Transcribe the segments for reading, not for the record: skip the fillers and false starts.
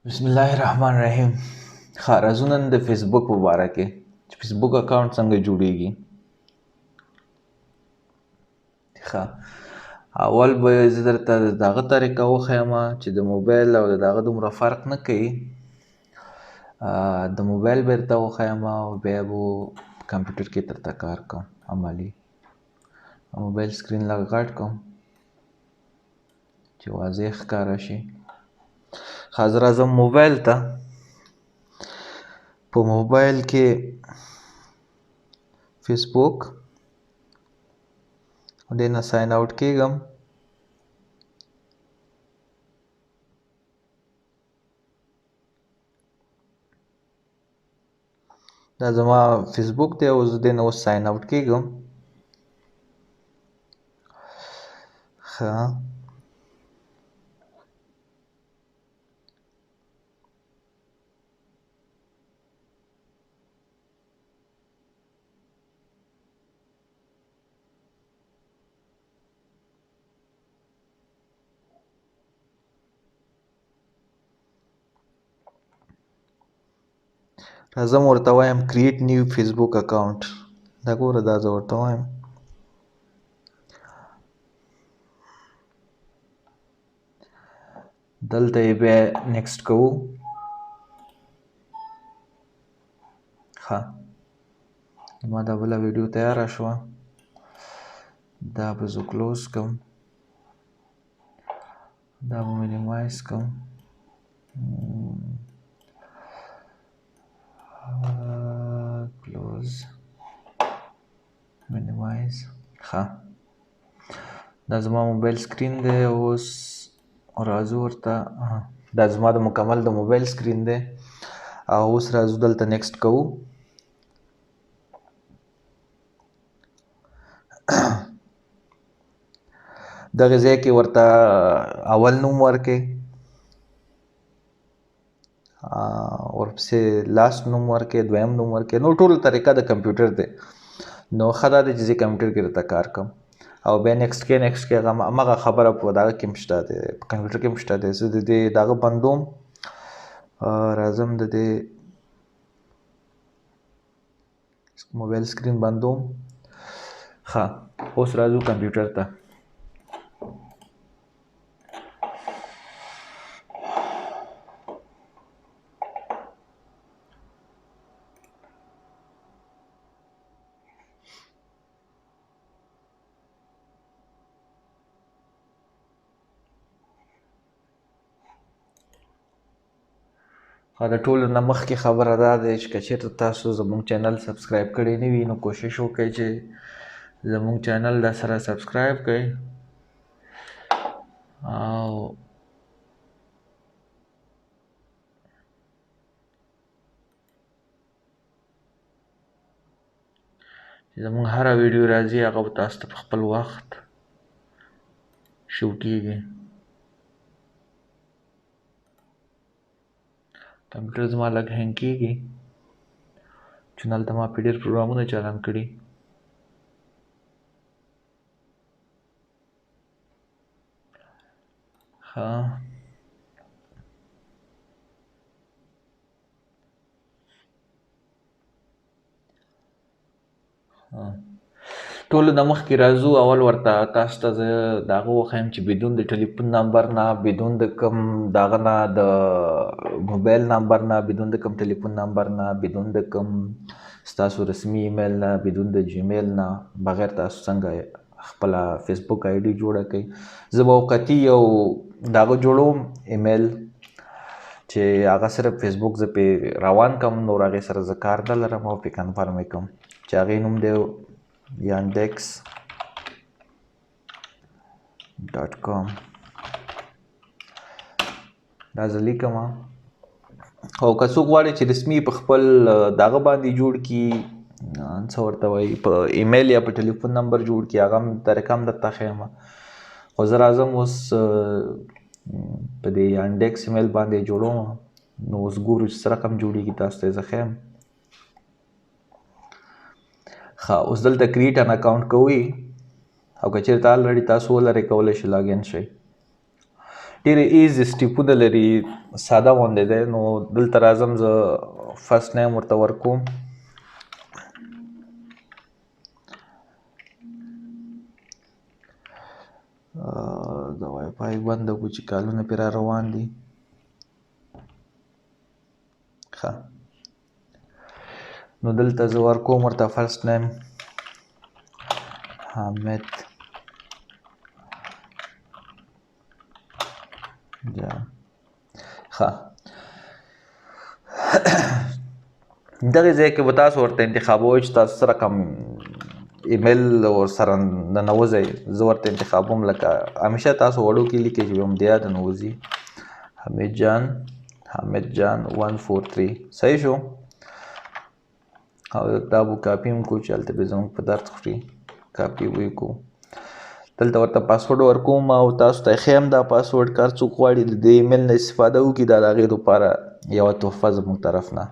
بسم الله الرحمن الرحیم. راځو نن د فیسبوک په باره کې چې فیسبوک اکاونټ څنګه جوړیږي. اول به زه درته د هغه طریقه وښیم چې د موبایل او د هغه دومره فرق نه کوي. د موبایل به درته وښیم او بیا به کمپیوټر کې درته کار کوم عملي. موبایل سکرین لږ غټ کوم چې واضح ښکاره شي. زه راځم موبایل ته. په موبایل کې فیسبوک دې نه ساین آوټ کېږم. دا زما فیسبوک دی او زه دې نه اوس ساین آوټ کېږم. راځم ورته وایم کریټ نیو فیسبوک اکاونټ. دا ګوره دا زه ورته وایم. دلته یې بیا نیکسټ کوو. ما دا بله ویډیو تیاره شوه. دا به زه کلوز کړم. دا به مینیمایز کړم. کلوز مینیمایز. دا زما موبایل سکرین دی. اوس راځو ورته. دا زما د مکمل د موبایل سکرین دی. اوس راځو دلته نیکسټ کوو. دغه ځای کې ورته اول نوم ورکړئ، ورپسې لاست نوم ورکړئ، دویم نوم ورکړئ. نو ټول طریقه د کمپیوټر دی. نو ښه دا دی چې زه کمپیوټر کې درته کار کوم او بیا نیکسټ کې همغه خبره په دغه کې هم شته دی، په کمپیوټر کې هم شته دی. زه د دې دغه بندوم. راځم د دې موبایل سکرین بندوم. اوس راځو کمپیوټر ته. د ټولو نه مخکې خبره دا دی چې که چېرته تاسو زموږ چینل سبسکرایب کړی نه وي نو کوشش وکړئ چې زموږ چینل در سره سبسکرایب کړئ او چې زموږ هره ویډیو راځي هغه به تاسو ته په خپل وخت شوټېږي. کمپیوټر زما لږ هینګ کېږي چې هلته ما پې ډېر پروګرامونه چالان کړي. ټولو نه مخکې راځو. اول ورته تاسو ته زه د هغه وښیم چې بدون د ټلیفون نمبر نه، بدون د کوم دغه نه، د موبایل نمبر نه، بدون د کوم ټلیفون نمبر نه، بدون د کوم ستاسو رسمي ایمیل نه، بدون د جیمیل نه، بغیر تاسو څنګه خپله فیسبوک آی ډي جوړه کړئ. زه به موقتي یو د هغه جوړوم ایمیل چې هغه صرف فیسبوک زه پې روان کړم، نور هغې سره زه کار نه لرم او پې کنفرم یې کړم چې هغې نوم دی yandex.com. دا زه لیکم. او که څوک غواړي چې رسمي په خپل دغه باندې جوړ کړي، څه ورته وایي، په ایمیل یا په ټلیفون نمبر جوړ کړي، هغه هم طریقه هم درته ښیم. خو زه راځم اوس په دې yandex ایمیل باندې جوړوم. نو اوس ګورو چې څه رقم جوړېږي، تاسو ته یې زه ښیم. اوس دلته کریټ ان اکاونټ کوئ او که چېرته الریډي تاسو ولرئ کولی شئ لاګین شئ. ډېر ایزي سټیپونه لري، ساده غوندې دی. نو دلته راځم زه فرست نیم ورته ورکوم. د وای فای بنده کړو چې کالونه پرې را روان دي. ښه، نو دلته زه ورکوم ورته فرست نیم حامد جان. ښه، دغه ځای کې به تاسو ورته انتخابوئ چې تاسو سره کوم ایمیل ورسره ننوځئ. زه ورته انتخابوم لکه همیشه تاسو وړو کې لیکئ چې هم د یاد ننوځي. حامد جان 143 صحیح شو. او دا به کاپي هم کړو چې هلته به زموږ په درد خوري. کاپي به یې کړو. دلته ورته پاسورډ ورکوم او تاسو ته ښیم دا پاسورډ که هر څوک غواړي د دې ایمیل نه استفاده وکړي دا د هغې دپاره یوه تحفه زموږ طرف نه.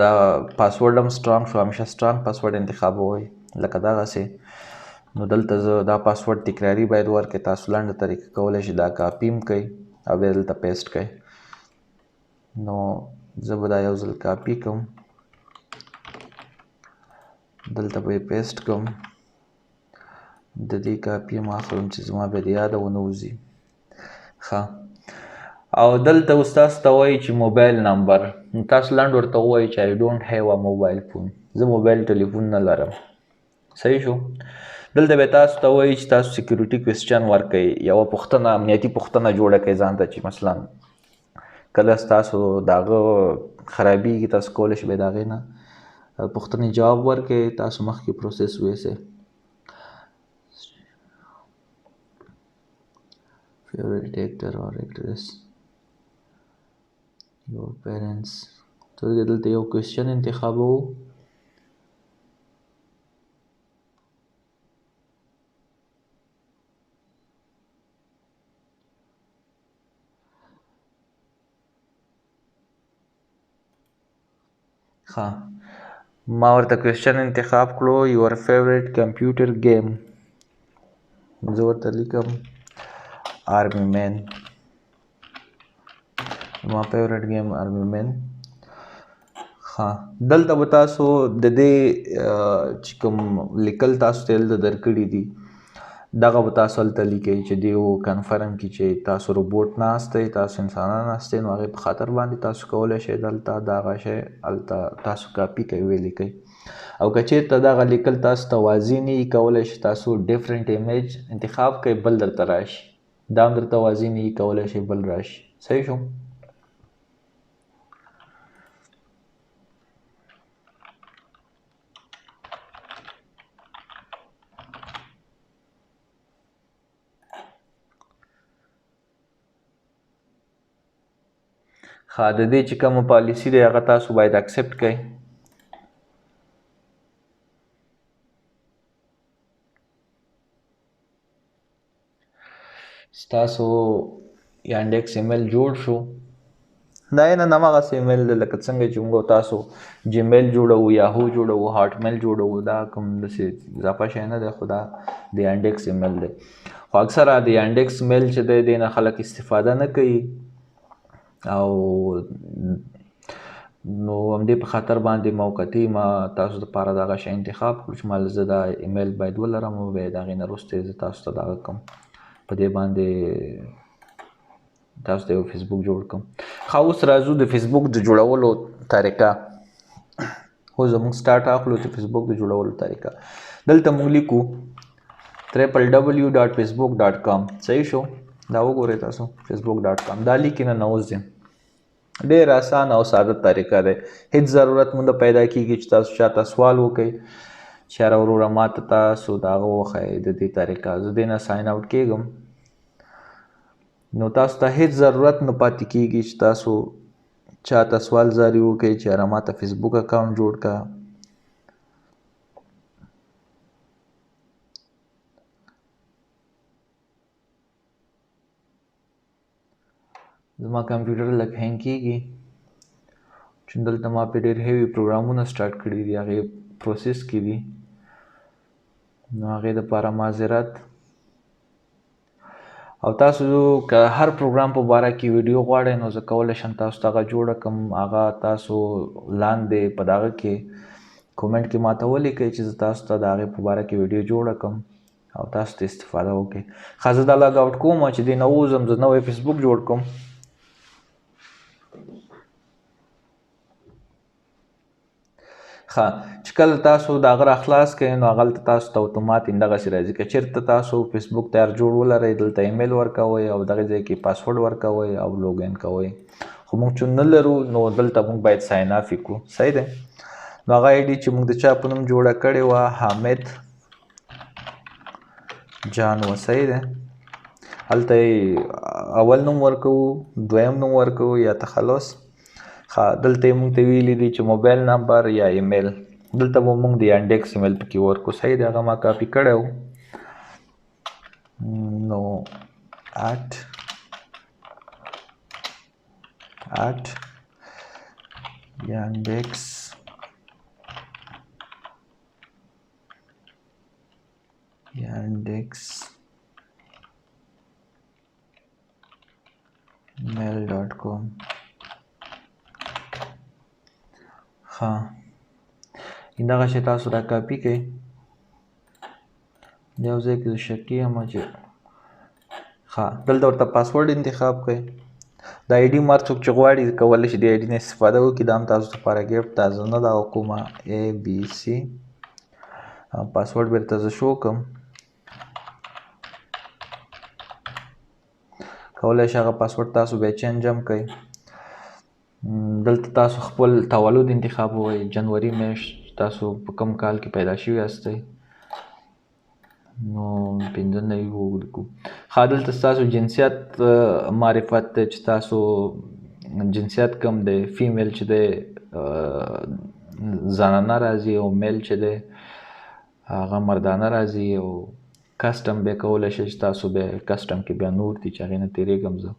دا پاسورډ هم سټرانګ شو، همیشه سټرانګ پاسورډ انتخابوئ لکه دغسې. نو دلته زه دا پاسورډ تکراري باید ورکړئ. تاسو لنډه طریقه کولی شئ دا کاپي هم کړئ او بیا دلته پیسټ کړئ. نو زه به دا یو ځل کاپي کړم، دلته به یې پیسټ کړم. د دې کاپي هم اخلم چې زما بیا د یاده ونه وځي. ښه، او دلته اوس تاسو ته وایي چې موبایل نمبر. تاسو لنډ ورته ووایئ چې I don't have a mobile phone. زه موبایل ټلیفون نه لرم. صحیح شو. دلته به تاسو ته وایي چې تاسو سیکیورټي کوېسچن ورکوئ، یوه پوښتنه امنیتي پوښتنه جوړه کړئ ځان ته چې مثلا کله ستاسو د هغه خرابېږي تاسو کولی شئ باید د هغې نه پوښتنې جواب ورکړئ. تاسو مخکې پروسس ویسئ. favorite actor or actress, your parents. تو دلته یو کوېسچن انتخابوو. ښه، ما ورته کوېسچن انتخاب کړو your favorite computer game. زه ورته لیکم آرمي مین. ما فیوریټ گیم آرمي مین. ښه، دلته به تاسو د دې چې کوم لیکل تاسو ته دلته درکړي دي دغه به تاسو هلته لیکئ چې دې کنفرم کړي چې تاسو روبوټ ناست یئ، تاسو انسانان ناست یئ. نو هغې په خاطر باندې تاسو کولی شئ دلته دغه شی هلته تاسو کاپي کوئ ولیکئ. او که چېرته دغه لیکل تاسو ته واضح نه وي کولی شئ تاسو ډیفرنټ ایمیج انتخاب کړئ بل درته راشي. دا هم درته واضح نه وي کولی شئ بل راشي. صحیح شو. ښه، د دې چې کومه پالیسي دی هغه تاسو باید اکسپټ کړئ. ستاسو یانډیکس ایمیل جوړ شو. دا یې نه هماغسې ایمیل دی لکه څنګه چې موږ تاسو جیمیل جوړوو، یاهو جوړوو، هاټ میل جوړوو. دا کوم داسې اضافه شی نه دی، خو دا د یانډیکس ایمیل دی. خو اکثره د یانډیکس میل چې دی دې نه خلک استفاده نه کوي او نو همدې په خاطر باندې موقتي ما تاسو دپاره دغه شی انتخاب کړو چې ما زه دا ایمیل باید ولرم او بیا د هغې نه وروسته زه تاسو ته دغه کوم په دې باندې تاسو ته یو فیسبوک جوړ کړم. ښه، اوس راځو د فیسبوک د جوړولو طریقه. اوس زموږ سټارټ اخلو د فیسبوک د جوړولو طریقه. دلته موږ لیکو www.facebook.com. صحیح شو. دا وګورئ تاسو facebook.com. دا لیکې نه نوځئ. ډېر اسانه او ساده طریقه دی. هیڅ ضرورت مو نه پیدا کېږي چې تاسو چاته سوال وکئ چې یاره وروره ماته تاسو د هغه وښایئ د دې طریقه. زه دې نه ساین آوټ کېږم. نو تاسو ته هیڅ ضرورت نه پاتې کېږي چې تاسو چاته سوال زاری وکئ چې یاره ماته فیسبوک اکاونټ جوړ کړه. زما کمپیوټر لږ هینګ کېږي چې دلته ما پې ډېر هیوي پروګرامونه سټارټ کړي دي، هغې پروسس کې دي، نو هغې دپاره معذرت. او تاسو که هر پروګرام په باره کې ویډیو غواړئ نو زه کولی شم تاسو ته هغه جوړه کړم. هغه تاسو لاندې په دغه کې کومنټ کې ماته ولیکئ چې زه تاسو ته د هغې په باره کې ویډیو جوړه کړم او تاسو ته استفاده وکړئ. ښه زه دا لګ آوټ کوم چې دې نه ووځم، زه نوی فیسبوک جوړ کوم. ښه چې کله تاسو د هغه راخلاص کړئ نو هغلته تاسو ته اتومات همدغسې راځي. که چېرته تاسو فیسبوک تیار جوړ ولرئ دلته ایمیل ورکوئ او دغې ځای کې پاسورډ ورکوئ او لوګین کوئ. خو موږ چې نه لرو نو دلته موږ باید ساین اف یې کړو. صحیح دی؟ نو هغه آی ډي چې موږ د چا په نوم جوړه کړې وه حامد جان وه. صحیح دی؟ هلته اول نوم ورکوو، دویم نوم ورکوو یا تخلص. ښه دلته یې موږ ته ویلي دي چې موبایل نمبر یا ایمیل، دلته به موږ د یانډیکس ایمیل پکې ورکړو. صحیح دی؟ هغه ما کاپي کړی و. نو at yandex.mail.com. ښه همدغه شی تاسو را کاپي کړئ، یو ځای کې زه شکي یم چې ښه دلته ورته پاسورډ انتخاب کړئ. د آی ډي مار څوک چې غواړي کولی شي د آی ډي نه استفاده وکړي. دا هم تاسو لپاره ګفټ دا زه نه دغه کومه ABC. پاسورډ بیرته زه شو کړم، کولی شي هغه پاسورډ تاسو بیا چینج هم کړئ. دلته تاسو خپل تولد انتخابوئ، جنوري میاشت تاسو په کوم کال کې پیدا شوي یاستئ نو 95 ولیکو. ښه دلته ستاسو جنسیت معرفت دی چې تاسو جنسیت کوم دی، فیمیل چې دی زنانه راځي او میل چې دی هغه مردانه راځي. او کسټم بیا کولی شئ چې تاسو بیا کسټم کې بیا نور دي چې هغې نه تېرېږم. زه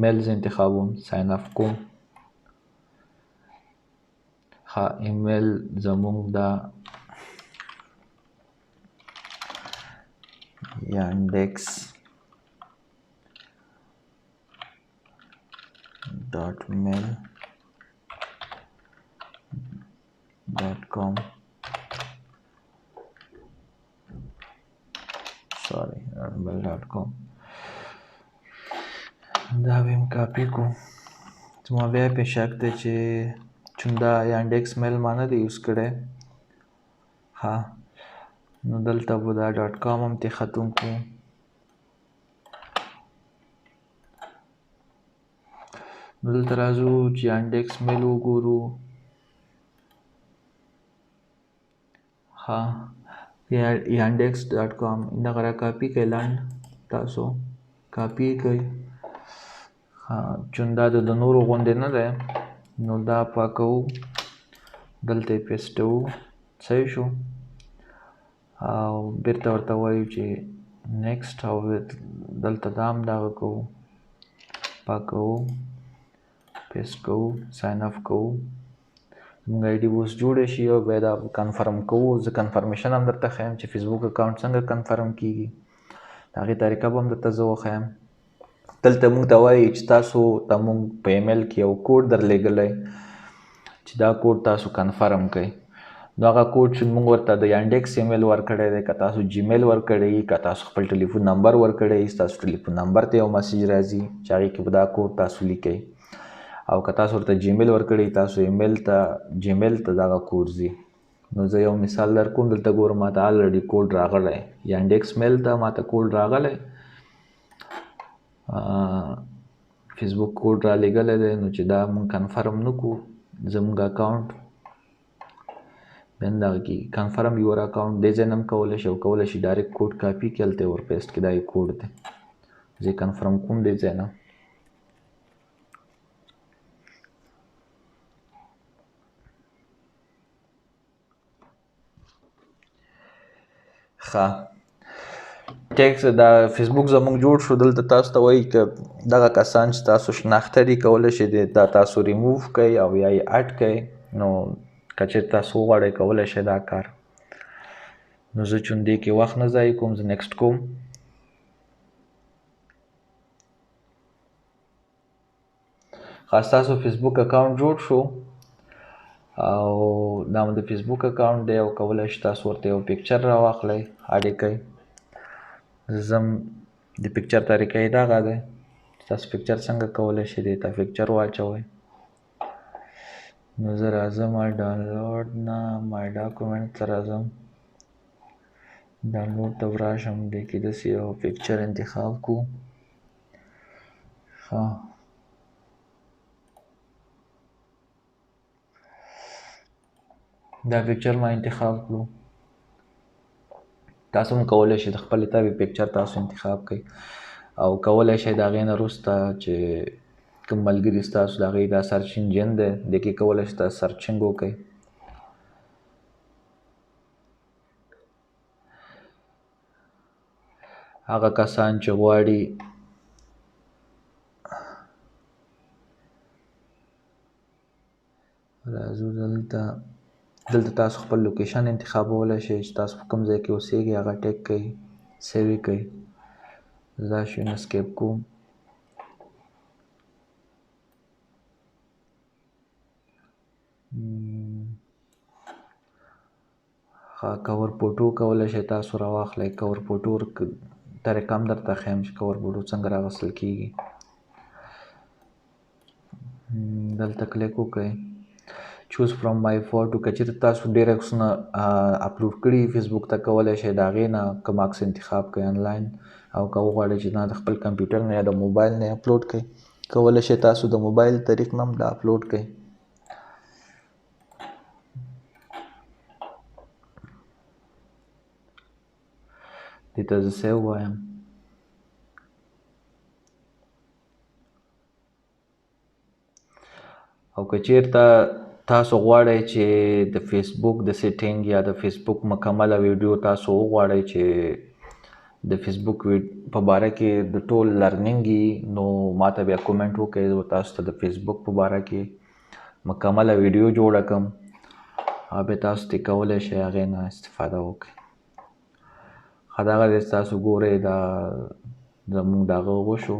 میل زه انتخابوم، ساین اف کوم. ښه ایمیل زمونږ دا yandex.mail.com mail.com. دا به هم کاپي کو. زما بیا پې شک دی چې چون دا یانډیکس میل ما نه دی یوز کړی. ښه نو دلته به دا ډاټ کام هم ترې ختم کړو. دلته راځو چې یانډیکس میل وګورو. ښه yandex.com دغه را کاپي کړئ، لنډ تاسو کاپي کړئ. چون دا د نورو غوندې نه دی نو دا پاکوو، دلته یې پیسټوو. صحیح شو؟ او بیرته ورته وایو چې نیکسټ او دلته دا هم دغه کوو، پاکوو، پیسټ کوو، ساین اف کوو. زموږ آی ډي به اوس جوړه شي او بیا دا کنفرم کوو. زه کنفرمیشن هم درته ښیم چې فیسبوک اکاونټ څنګه کنفرم کېږي، د هغې طریقه به هم درته زه وښیم. دلته موږ ته وایي چې تاسو ته موږ په ایمیل کې یو کوډ درلېږلی چې دا کوډ تاسو کنفرم کړئ. نو هغه کوډ چې موږ ورته د یانډیکس ایمیل ورکړی دی، که تاسو جیمیل ورکړی یي، که تاسو خپل ټلیفون نمبر ورکړی یي، ستاسو ټلیفون نمبر ته یو مسیج راځي چې هغې کې به دا کوډ تاسو لیکئ. او که تاسو ورته جیمیل ورکړی تاسو جیمیل ته دغه کوډ ځي. نو زه یو مثال در کوم. دلته ګورم ما ته الریډي کوډ راغلی، یانډیکس میل ته ما ته کوډ راغلی، فیسبوک کوډ را لېږلی دی. نو چې دا مونږ کنفرم نه کړو زموږ اکاونټ بیا هم دغه کېږي کنفرم یور اکاونټ. دې ځای نه هم کولی شي او کولی شي ډایرکټ کوډ کاپي کړي هلته یې ور پیسټ کړي. دا یې کوډ دی، زه یې کنفرم کوم دې ځای نه. ښه ټیکس دا فیسبوک زموږ جوړ شو دلته تاسو ته وایي که دغه کسان چې تاسو شناخته دي کولی شئ دا تاسو ریموو کړئ او یا یې اډ کړئ. نو که چېرې تاسو وغواړئ کولی شئ دا کار. نو زه چون دې کې وخت نه ضایع کوم، زه نیکسټ کوم. ستاسو فیسبوک اکاونټ جوړ شو او دا مو د فیسبوک اکاونټ دی او کولی شئ تاسو ورته یو پکچر راواخلئ، اډ یې کړئ. زم د پکچر طریقه یې دغه دی. تاسو پکچر څنګه کولی شئ دې ته پکچر واچوئ. نو زه راځم ډاونلوډ نه مای ډاکومنټ ته راځم، ډاونلوډ ته راشم، دې کې داسې یو پکچر انتخاب کړو. دا پکچر ما انتخاب کړو. تاسو هم کولی شئ د خپلې طبعې پکچر تاسو انتخاب کړئ او کولی شئ د هغې نه وروسته چې کوم ملګري ستاسو د هغې دا سرچ انجن دی دې کې کولی شئ تاسو سرچنګ وکړئ. هغه کسان چې غواړي راځو دلته تاسو خپل لوکیشن انتخابولی شئ چې تاسو په کوم ځای کې اوسیږئ هغه ټیک کړئ، سیو یې کړئ. دا شیونه سکیپ کوم. کور فوټو کولی شئ تاسو راواخلئ. کور فوټو طریقه هم درته ښیم چې کور فوټو څنګه راغوستل کېږي. دلته کلیک وکړئ، چوز فرام مای فوټو. که چېرته تاسو ډېر عکسونه اپلوډ کړي فیسبوک ته کولی شئ د هغې نه کوم عکس انتخاب کړئ آنلاین، او که وغواړئ چې نه د خپل کمپیوټر نه یا د موبایل نه اپلوډ کړئ کولی شئ تاسو د موبایل طریق نه هم دا اپلوډ کړئ. دې ته زه سیو وایم. او که چېرته تاسو غواړئ چې د فیسبوک د سیټینګ یا د فیسبوک مکمله ویډیو تاسو وغواړئ چې د فیسبوک په باره کې د ټول لرنینګ وي، نو ماته بیا کومنټ وکړئ، زه به تاسو ته د فیسبوک په باره کې مکمله ویډیو جوړه کړم او بیا تاسو ترې کولی شئ هغې نه استفاده وکړئ. دغه دی تاسو ګورئ دا زموږ دغه وشو.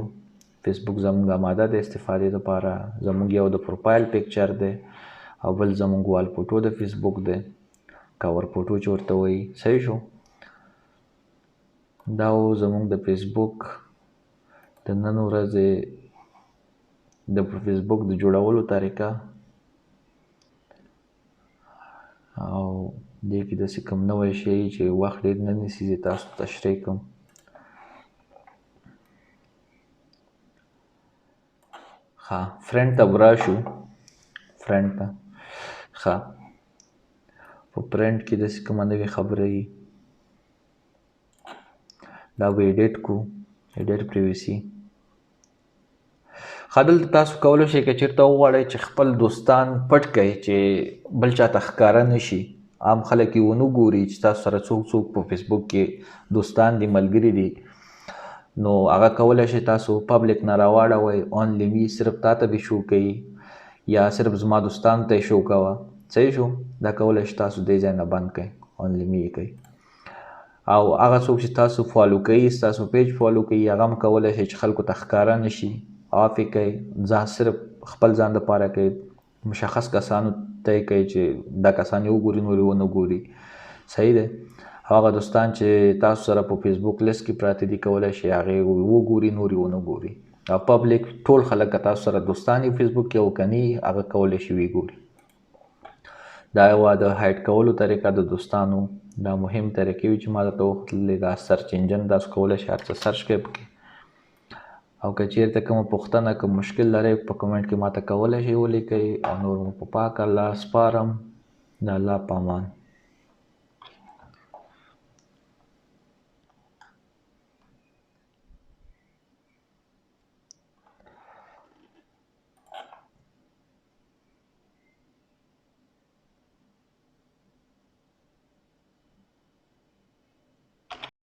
فیسبوک زموږ آماده د استفادې لپاره. زموږ یو د پروفایل پکچر دی او بل زموږ وال فوټو د فیسبوک دی، کور فوټو چې ورته وایي. صحیح شو. دا و زموږ د فیسبوک د نن ورځې د فیسبوک د جوړولو طریقه، او دې کې داسې کوم نوی شی چې وخت ډېر نه نیسي زه تاسو ته تشریح کړم. فرنډ ته به راشو. فرنډ ته په فرنډ کې داسې کومه نوې خبره وي دا به ایډیټ کړو، ایډیټ پریویسي. دلته تاسو کولی شئ که چېرته وغواړئ چې خپل دوستان پټ کړئ چې بل چاته ښکاره نه شي، عام خلک یې ونه ګوري چې تاسو سره څوک څوک په فیسبوک کې دوستان دي، ملګري دي. نو هغه کولی شئ تاسو پبلیک نه راواړوئ، اونلی می صرف تا ته به شو کوي یا صرف زما دوستانو ته یې شو کوه. صحیح شو. دا کولی شئ تاسو دې ځای نه بند کړئ، اونلی می یې کوئ. او هغه څوک چې تاسو فالو کوي، ستاسو پیج فالو کوي، هغه هم کولی شئ چې خلکو ته ښکاره نه شي، آف یې کوئ. ځان صرف خپل ځان دپاره کوئ، مشخص کسانو ته یې کوئ چې دا کسان یې وګوري نور یې ونه ګوري. صحیح دی. هغه دوستان چې تاسو سره په فیسبوک لیست کې پراته دي کولی شئ هغې وګوري نور یې ونه ګوري. او پبلیک ټول خلک که تاسو سره دوستان یې فیسبوک کې او که نه هغه کولی شي ویې ګوري. دا یوه د هایډ کولو طریقه د دوستانو، دا مهم طریقې وي چې ما درته وښودلې. دا سرچ انجن تاسو کولی شئ هر څه سرچ کړئ پکې. او که چېرته کومه پوښتنه کوم مشکل لرئ په کمنټ کې ماته کولی شئ ولیکئ. او نور مو په پاک الله سپارم. د الله په امان.